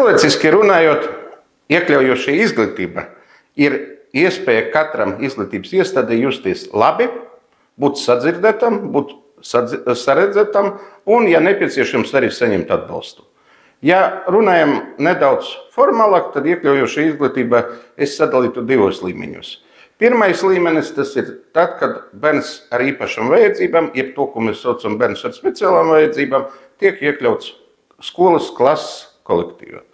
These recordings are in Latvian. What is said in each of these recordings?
Cilvēciski runājot, iekļaujoša izglītība ir iespēja katram izglītības iestādē justies labi, būt sadzirdētam, būt saredzētam un, ja nepieciešams, arī saņemt atbalstu. Ja runājam nedaudz formālāk, tad iekļaujoša izglītība es sadalītu divos līmeņos. Pirmais līmenis tas ir tad, kad bērns ar īpašām vajadzībām, jeb to, ko mēs saucam bērns ar speciālām vajadzībām, tiek iekļauts skolas klases kolektīvā.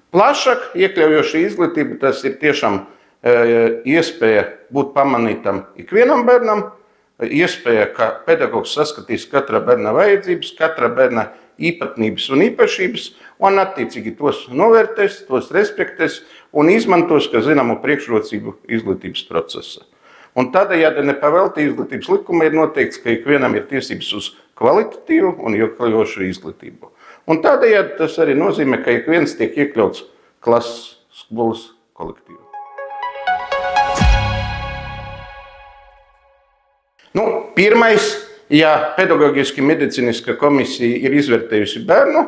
Plašāk iekļaujoša izglītība tas ir tiešām iespēja būt pamanītam ikvienam bērnam, iespēja, ka pedagogs saskatīs katra bērna vajadzības, katra bērna īpatnības un īpašības, un attiecīgi tos novērtēs, tos respektēs un izmantos, kā zināmu priekšrocību izglītības procesa. Un tādējādi nepavēlti izglītības likuma ir noteikts, ka ikvienam ir tiesības uz kvalitatīvu un iekļaujošu izglītību. Un tādējādi tas arī nozīmē, ka ik viens tiek iekļauts klases skolas kolektīvā. Pirmais, ja pedagoģiski medicīniska komisija ir izvērtējusi bērnu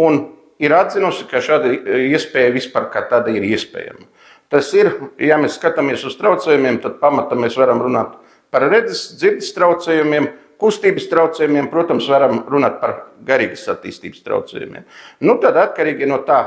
un ir atzinusi, ka šāda iespēja vispār kā tāda ir iespējama. Tas ir, ja mēs skatāmies uz traucējumiem, tad pamatā mēs varam runāt par redzes, dzirdes traucējumiem, kustības traucējumiem, protams, varam runāt par garīgas attīstības traucējumiem. Tad atkarīgi no tā,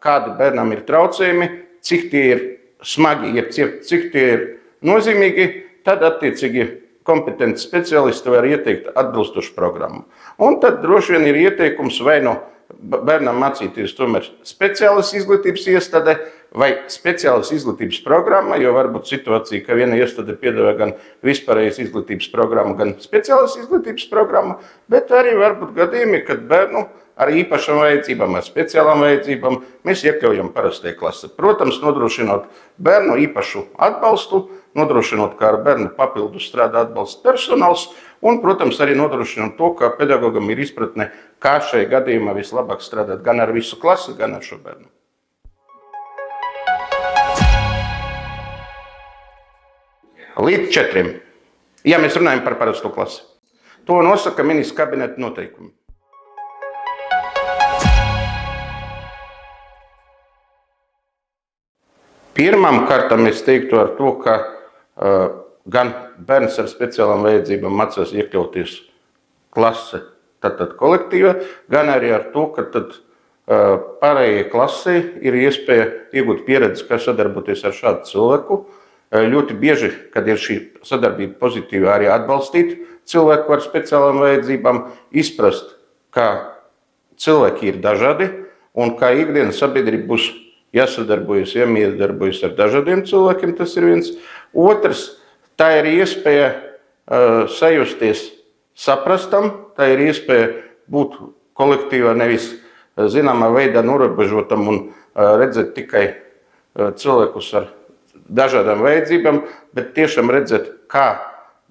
kādi bērnam ir traucējumi, cik tie ir smagi, cik tie ir nozīmīgi, tad attiecīgi kompetenti speciālisti var ieteikt atbilstošu programmu. Un tad droši vien ir ieteikums vai no bērnam mācīties tomēr speciālas izglītības iestādē vai speciālas izglītības programma, jo var būt situācija, ka viena iestāde piedāvā gan vispārējas izglītības programmu, gan speciālas izglītības programmu, bet arī var būt gadījumi, kad bērnu ar īpašām vajadzībām, ar speciālām vajadzībām mēs iekļaujam parastajā klasē. Protams, nodrošinot bērnu īpašu atbalstu, nodrošinot, kā ar bērnu papildus strādā atbalsta personāls un, protams, arī nodrošinot to, ka pedagogam ir izpratne, kā šai gadījumā vislabāk strādāt gan ar visu klasi, gan ar šo bērnu. Līdz 4. Ja mēs runājam par parasto klasi. To nosaka ministrs kabineta noteikumi. Pirmām kārtām es teiktu ar to, ka gan bērns ar speciālām vajadzībām mācās iekļauties klase, tātad kolektīvā, gan arī ar to, ka tad pārējai klasē ir iespēja iegūt pieredzi, kā sadarboties ar šādu cilvēku. Ļoti bieži, kad ir šī sadarbība pozitīva, arī atbalstīt cilvēku ar speciālām vajadzībām, izprast, ka cilvēki ir dažādi un kā ikdienas sabiedrība būs jāsadarbojas, jāmiedarbojas ar dažādiem cilvēkiem, tas ir viens. Otrs, tā ir iespēja sajusties saprastam, tā ir iespēja būt kolektīvā nevis zināmā veidā norobežotam un redzēt tikai cilvēkus ar dažādām vajadzībām, bet tiešām redzēt, kā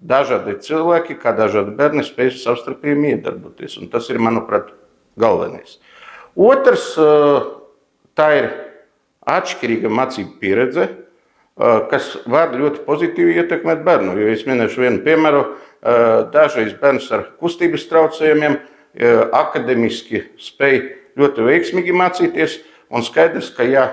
dažādi cilvēki, kā dažādi bērni spēj savstarpēji iedarboties. Un tas ir, manuprāt, galvenais. Otrs, tā ir atšķirīga mācību pieredze, kas var ļoti pozitīvi ietekmēt bērnu. Jo es minēšu vienu piemēru, dažreiz bērns ar kustības traucējumiem akademiski spēj ļoti veiksmīgi mācīties, un skaidrs, ka ja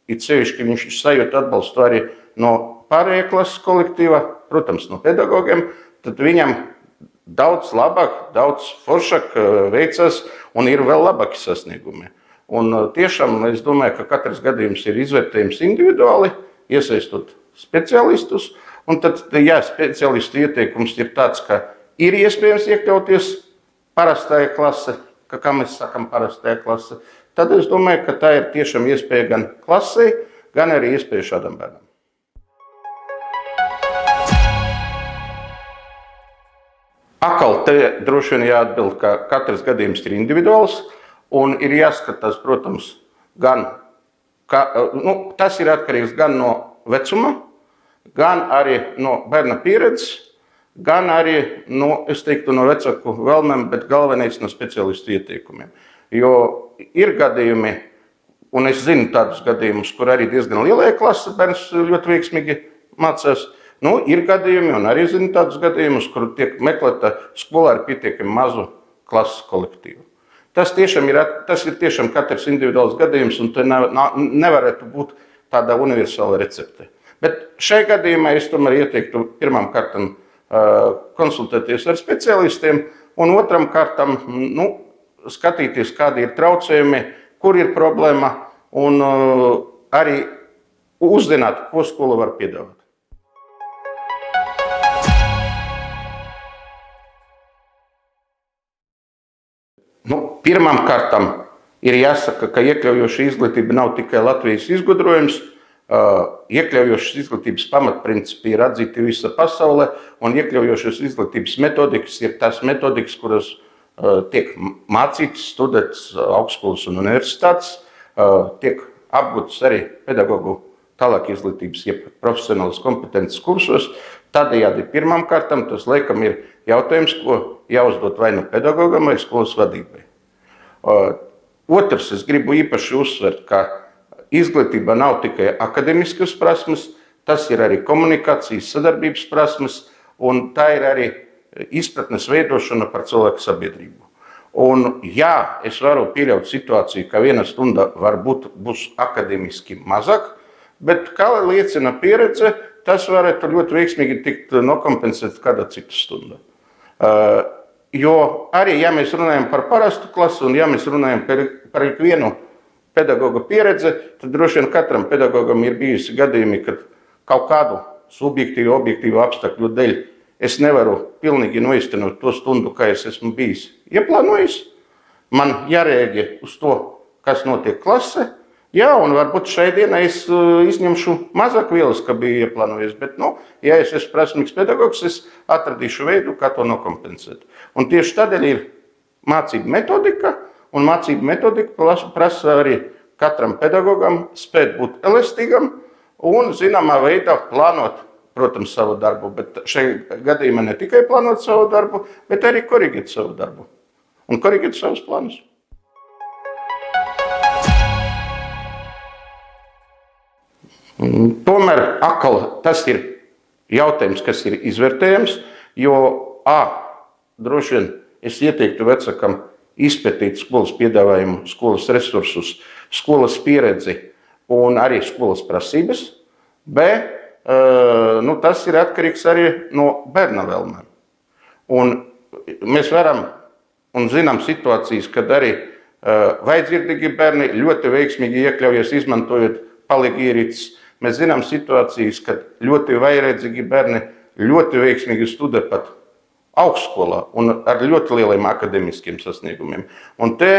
it sevišķi viņš sajūt atbalstu arī no pārējā klases kolektīva, protams, no pedagogiem, tad viņam daudz labāk, daudz foršāk veicas un ir vēl labāki sasniegumi. Un tiešām es domāju, ka katrs gadījums ir izvērtējums individuāli, iesaistot speciālistus, un tad, ja speciālistu ieteikums ir tāds, ka ir iespējams iekļauties parastajā klase, kā mēs sakam parastajā klase, tad es domāju, ka tā ir tiešām iespēja gan klasei, gan arī iespēja šādam bērnam. Atkal te droši vien jāatbild, ka katrs gadījums ir individuāls un ir jāskatās, protams, gan, tas ir atkarīgs gan no vecuma, gan arī no bērna pieredzes, gan arī no vecāku vēlmēm, bet galvenais no speciālistu ieteikumiem. Jo ir gadījumi, un es zinu tādus gadījumus, kur arī diezgan lielajā klasē bērns ļoti veiksmīgi mācās. Ir gadījumi, un arī zinu tādus gadījumus, kur tiek meklēta skolā ar pietiekami mazu klases kolektīvu. Tas ir tiešām katrs individuāls gadījums, un te nevarētu būt tāda universāla recepte. Bet šajā gadījumā es tomēr ieteiktu pirmām kārtām konsultēties ar speciālistiem, un otram kārtām skatīties, kādi ir traucējumi, kur ir problēma, un arī uzzināt, ko skola var piedāvāt. Pirmām kārtām ir jāsaka, ka iekļaujoša izglītība nav tikai Latvijas izgudrojums. Iekļaujošas izglītības pamatprincipi ir atzīti visa pasaulē, un iekļaujošas izglītības metodikas ir tās metodikas, kuras tiek mācītas, studētas augstskolas un universitātes, tiek apgūtas arī pedagogu tālāk izglītības, jeb profesionālas kompetences kursos. Tādējādi pirmām kārtām tas laikam ir jautājums, ko jāuzdod vai nu pedagogam, vai skolas vadībai. Otrs, es gribu īpaši uzsvert, ka izglītība nav tikai akademiskas prasmes, tas ir arī komunikācijas, sadarbības prasmes, un tā ir arī izpratnes veidošana par cilvēku sabiedrību. Un jā, es varu pieļaut situāciju, ka viena stunda būs akademiski mazāk, bet, kā liecina pieredze, tas varētu ļoti veiksmīgi tikt nokompensēt kāda cita stunda. Jo arī, ja mēs runājam par parastu klasi un ja mēs runājam par ikvienu pedagoga pieredzi, tad droši vien katram pedagogam ir bijusi gadījumi, kad kaut kādu subjektīvu, objektīvu apstākļu dēļ es nevaru pilnīgi noiztenot to stundu, kā es esmu bijis ieplānojis. Man jārēģē uz to, kas notiek klasē. Jā, un varbūt šai dienai es izņemšu mazāk vielas, kā biju ieplānojis, bet, ja es esmu prasmīgs pedagogs, es atradīšu veidu, kā to nokompensēt. Un tieši tādēļ ir mācība metodika, un mācība metodika prasa arī katram pedagogam spēt būt elastīgam un zināmā veidā plānot, protams, savu darbu, bet šajā gadījumā ne tikai plānot savu darbu, bet arī korigēt savu darbu un korigēt savus plānus. Tomēr tas ir jautājums, kas ir izvērtējams, jo droši vien es ieteiktu vecākam izpētīt skolas piedāvājumu, skolas resursus, skolas pieredzi un arī skolas prasības, bet tas ir atkarīgs arī no bērna vēlmēm. Un mēs varam un zinām situācijas, kad arī vājdzirdīgi bērni ļoti veiksmīgi iekļaujas izmantojot palīgierītes. Mēs zinām situācijas, kad ļoti vājredzīgi bērni ļoti veiksmīgi studē pat augstskolā un ar ļoti lieliem akademiskiem sasniegumiem. Un te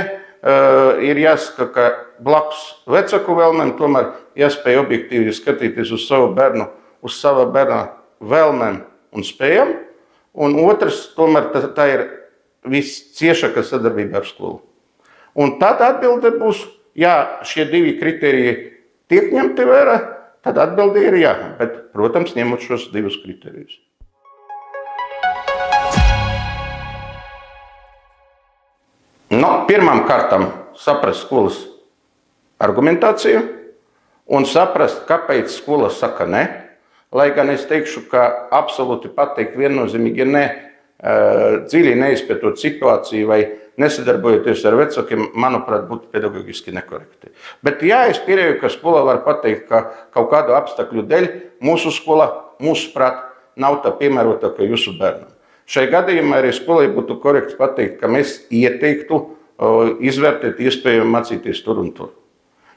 ir jāsaka, ka blakus vecāku vēlmēm tomēr jāspēj objektīvi skatīties uz savu bērnu, uz sava bērna vēlmēm un spējām. Un otrs, tomēr tā ir visciešākā sadarbība ar skolu. Un tad atbilde būs, ja šie divi kriteriji tiek ņemti vērā, tad atbilde ir jā, bet, protams, ņemot šos divus kriterijus. Pirmām kārtām saprast skolas argumentāciju un saprast, kāpēc skola saka ne. Lai gan es teikšu, ka absolūti pateikt viennozīmīgi ne, dziļi neizpētot situāciju vai nesadarbojoties ar vecākiem, manuprāt, būtu pedagoģiski nekorekti. Bet jā, es pieļauju, ka skola var pateikt, ka kaut kādu apstākļu dēļ mūsu skola, mūsuprāt, nav tā piemērotāka jūsu bērnam. Šai gadījumā arī skolai būtu korekti pateikt, ka mēs ieteiktu izvērtēt iespēju mācīties tur un tur.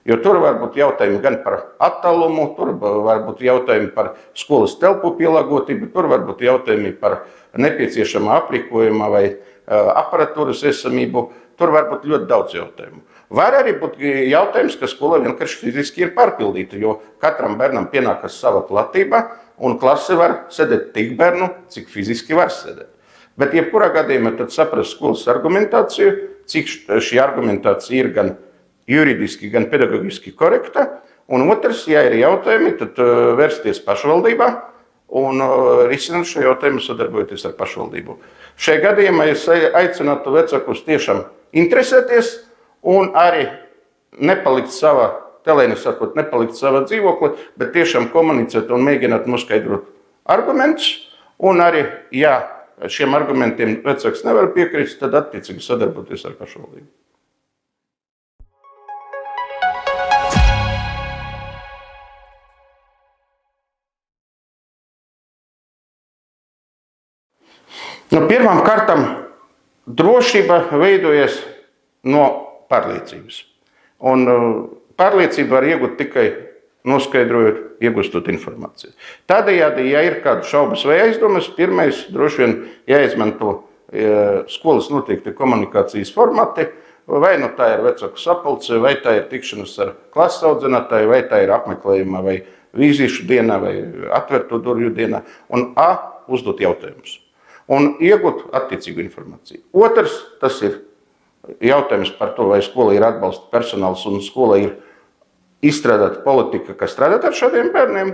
Jo tur var būt jautājumi gan par attālumu, tur var būt jautājumi par skolas telpu pielāgotību, tur var būt jautājumi par nepieciešamā aprīkojuma vai aparatūras esamību, tur var būt ļoti daudz jautājumu. Var arī būt jautājums, ka skola vienkārši fiziski ir pārpildīta, jo katram bērnam pienākas sava platība, un klase var sēdēt tik bērnu, cik fiziski var sēdēt. Bet jebkurā gadījumā tad saprast skolas argumentāciju, cik šī argumentācija ir gan juridiski, gan pedagoģiski korekta, un otrs, ja ir jautājumi, tad vērsties pašvaldībā un risināt šo jautājumu sadarbojoties ar pašvaldību. Šajā gadījumā es aicinātu vecākus tiešām interesēties un arī nepalikt savā telēni sakot, nepalikt savā dzīvoklī, bet tiešām komunicēt un mēģināt noskaidrot argumentus, un arī, ja šiem argumentiem vecāks nevar piekrist, tad attiecīgi sadarboties ar pašvaldību. Pirmām kārtām drošība veidojas no pārliecības. Un pārliecību var iegūt tikai noskaidrojot, iegūstot informāciju. Tādējādi, ja ir kāda šaubas vai aizdomas, pirmais droši vien jāizmanto skolas noteikti komunikācijas formāti, vai nu tā ir vecāku sapulce, vai tā ir tikšanās ar klases audzinātāju, vai tā ir apmeklējuma vai vīzīšu dienā, vai atvērto durvju dienā, un uzdot jautājumus. Un iegūt attiecīgu informāciju. Otrs, tas ir jautājums par to, vai skola ir atbalsta personāls un skola ir izstrādāta politika, kas strādāt ar šādiem bērniem.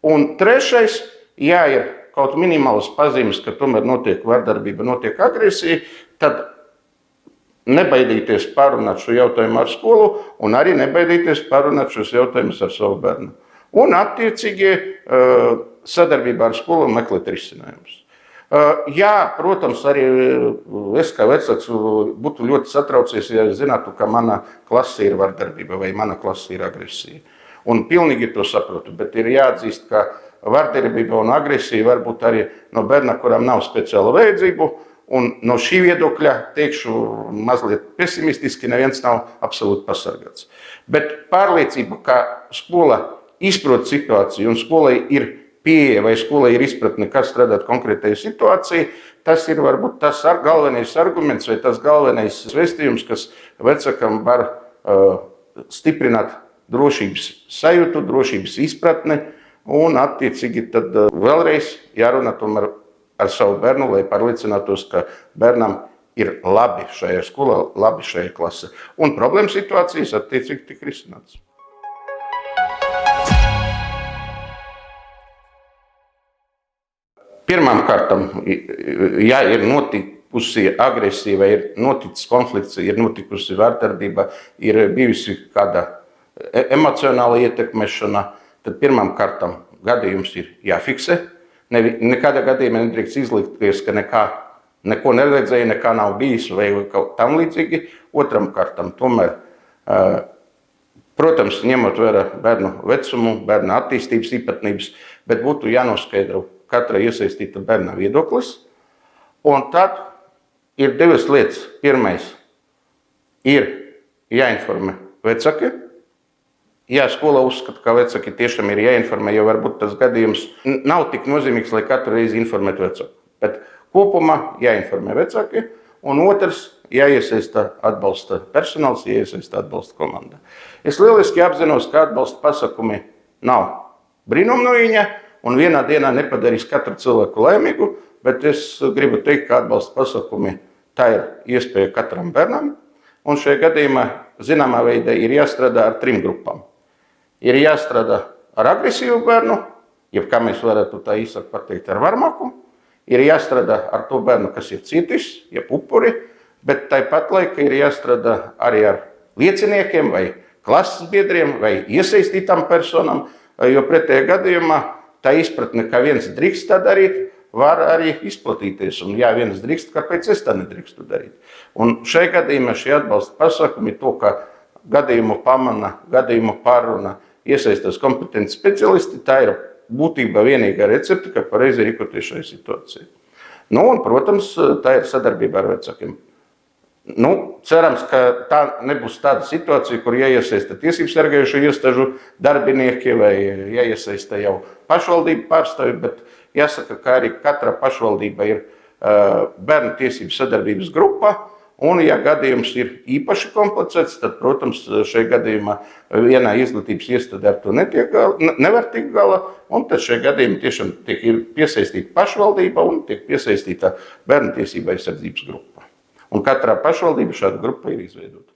Un trešais, ja ir kaut minimālas pazīmes, ka tomēr notiek vardarbība, notiek agresija, tad nebaidīties pārunāt šo jautājumu ar skolu un arī nebaidīties pārunāt šos jautājumus ar savu bērnu. Un attiecīgi sadarbībā ar skolu meklēt risinājumus. Jā, protams, arī es kā vecāks būtu ļoti satraucies, ja zinātu, ka mana klase ir vardarbība vai mana klase ir agresija. Un pilnīgi to saprotu, bet ir jāatzīst, ka vardarbība un agresija var būt arī no bērna, kuram nav speciāla vajadzību. Un no šī viedokļa, teikšu mazliet pesimistiski, neviens nav absolūti pasargāts. Bet pārliecība, ka skola izprot situāciju un skolai ir pieeja vai skolai ir izpratne, kas strādāt konkrētajai situācijai, tas ir varbūt tas galvenais arguments vai tas galvenais vēstījums, kas vecākam var stiprināt drošības sajūtu, drošības izpratni un attiecīgi tad vēlreiz jārunā tomēr ar savu bērnu, lai pārliecinātos, ka bērnam ir labi šajā skolā, labi šajā klasē. Un problēma situācijas attiecīgi tik risināts. Pirmām kārtām, ja ir notikusi agresija vai ir noticis konflikts, ir notikusi vardarbība, ir bijusi kāda emocionāla ietekmešana, tad pirmām kārtām gadījums ir jāfiksē. Nekādā gadījumā nedrīkst izlikties, ka neko neredzēja, nekā nav bijis vai kaut tam līdzīgi. Otram kārtām tomēr, protams, ņemot vērā bērnu vecumu, bērna attīstības īpatnības, bet būtu jānoskaidro katra iesaistīta bērna viedoklis. Un tad ir divas lietas. Pirmais ir jāinformē vecāki. Ja skola uzskata, ka vecāki tiešām ir jāinformē, jo varbūt tas gadījums nav tik nozīmīgs, lai katru reizi informētu vecāku. Bet kopumā jāinformē vecāki. Un otrs, jāiesaista atbalsta personāls, jāiesaista atbalsta komanda. Es lieliski apzinos, ka atbalsta pasākumi nav brīnumnojiņa, un vienā dienā nepadarīs katru cilvēku laimīgu, bet es gribu teikt, ka atbalsta pasākumi tā ir iespēja katram bērnam. Un šajā gadījumā zināmā veidā ir jāstrādā ar 3 grupām. Ir jāstrādā ar agresīvu bērnu, jeb kā mēs varētu tā īsāk pateikt, ar varmaku. Ir jāstrādā ar to bērnu, kas ir cietis, jeb upuri, bet tāpat laikā ir jāstrādā arī ar lieciniekiem vai klases biedriem vai iesaistītām personām, jo pretējā gadījumā tā izpratne, ka viens drīkst tā darīt, var arī izplatīties. Un ja viens drīkst, kāpēc es tā nedrīkstu darīt? Un šai gadījumā šie atbalsta pasākumi to, ka gadījumu pamana, gadījumu pārruna, iesaistās kompetenti speciālisti, tā ir būtībā vienīgā recepte, kā pareizi rīkoties šai situācijai. Un, protams, tā ir sadarbība ar vecākiem. Cerams, ka tā nebūs tāda situācija, kur jāiesaista tiesību sargājušo iestāžu darbinieki vai jāiesaista jau pašvaldību pārstāvi, bet jāsaka, ka arī katra pašvaldība ir bērnu tiesību sadarbības grupa, un ja gadījums ir īpaši komplicēts, tad, protams, šajā gadījumā vienā izglītības iestādē ar to nevar tikt galā, un tad šajā gadījumā tiešām tiek piesaistīta pašvaldība un tiek piesaistīta bērnu tiesību aizsardzības grupa. Un katrā pašvaldība šāda grupa ir izveidota.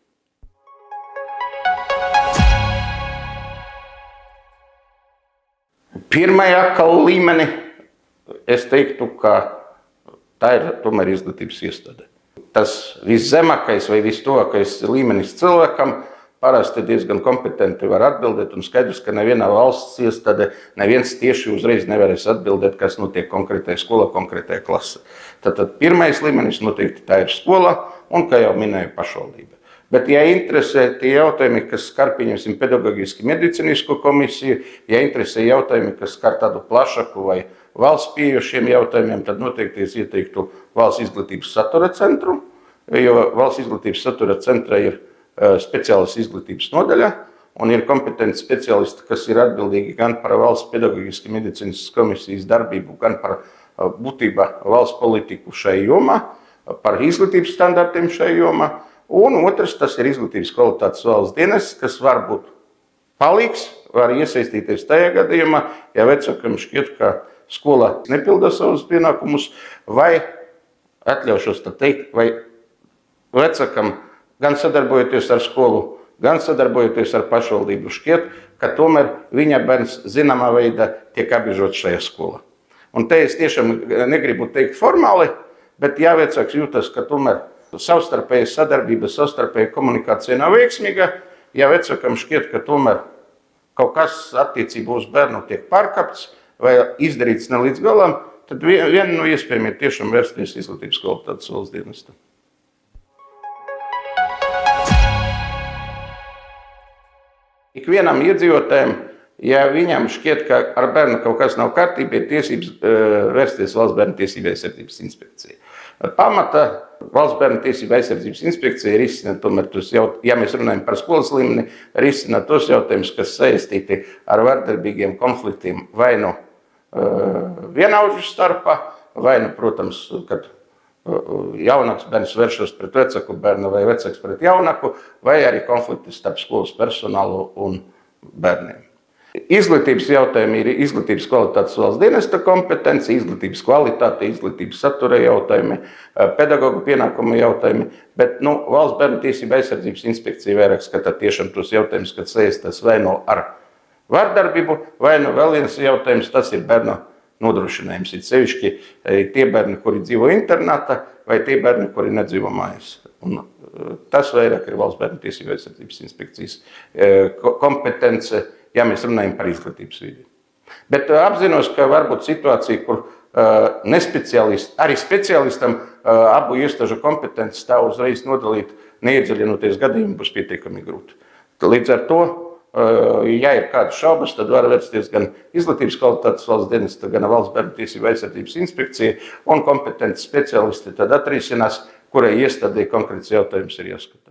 Pirmajā līmenī es teiktu, ka tā ir tomēr izglītības iestāde. Tas viszemākais vai vistuvākais līmenis cilvēkam parasti diezgan kompetenti var atbildēt, un skaidrs, ka nevienā valsts iestāde neviens tieši uzreiz nevarēs atbildēt, kas notiek konkrētajā skolā, konkrētajā klasē. Tātad pirmais līmenis noteikti tā ir skola un, kā jau minēju, pašvaldība. Bet, ja interesē tie jautājumi, kas skar, pieņemsim, pedagoģiski medicīnisko komisiju, ja interesē jautājumi, kas skar tādu plašāku vai valsts pieeju šiem jautājumiem, tad noteikti es ieteiktu valsts izglītības satura centru, jo valsts izglītības satura centra ir speciālas izglītības nodaļa un ir kompetenti speciālisti, kas ir atbildīgi gan par valsts pedagoģiski medicīnas komisijas darbību, gan par būtībā valsts politiku šai jomā, par izglītības standartiem šai jomā. Un otrs, tas ir izglītības kvalitātes valsts dienests, kas var būt palīgs, var iesaistīties tajā gadījumā, ja vecākam šķiet, ka skola nepilda savus pienākumus, vai atļaušos tā teikt, vai vecākam gan sadarbojoties ar skolu, gan sadarbojoties ar pašvaldību šķiet, ka tomēr viņa bērns zināmā veidā tiek apbiežots šajā skolā. Un te es tiešām negribu teikt formāli, bet ja vecāks jūtas, ka tomēr savstarpēja sadarbība, savstarpēja komunikācija nav veiksmīga, ja vecākam šķiet, ka tomēr kaut kas attiecībā uz bērnu tiek pārkāpts vai izdarīts ne līdz galam, tad viena no iespējām ir tiešām vērsties izglītības kvalitātes valsts dienestam. Ikvienam iedzīvotājiem, ja viņam šķiet, ka ar bērnu kaut kas nav kārtībā, ir tiesības vērsties Valsts bērnu tiesību aizsardzības inspekcijai. Pamata Valsts bērnu tiesību aizsardzības inspekcija risina tomēr tos jautājumus, ja mēs runājam par skolas līmeni, risina tos jautājumus, kas saistīti ar vardarbīgiem konfliktiem vai nu vienaudžu starpā, vai nu, protams, kad jaunāks bērns vēršas pret vecāku bērnu vai vecāks pret jaunāku, vai arī konflikti starp skolas personālu un bērniem. Izglītības jautājumi ir izglītības kvalitātes valsts dienesta kompetence, izglītības kvalitāte, izglītības satura jautājumi, pedagogu pienākumu jautājumi, bet Valsts bērnu tiesību aizsardzības inspekcija vairāk skata tiešām tos jautājumus, kad saistās vai nu ar vardarbību, vai nu vēl viens jautājums, tas ir bērnu nodrošinājums. Ir sevišķi tie bērni, kuri dzīvo internātā, vai tie bērni, kuri nedzīvo mājās. Un tas vairāk ir Valsts bērnu tiesību aizsardzības inspekcijas kompetence, ja mēs runājam par izglītības vidi. Bet apzinos, ka var būt situācija, kur arī speciālistam abu iestāžu kompetences tā uzreiz nodalīt, neiedziļinoties gadījumu, būs pietiekami grūti. Līdz ar to, ja ir kādas šaubas, tad var vērsties gan izglītības kvalitātes valsts dienesta, gan Valsts bērnu tiesību aizsardzības inspekcija un kompetenti speciālisti tad atrisinās, kurai iestādē konkrēts jautājums ir jāskata.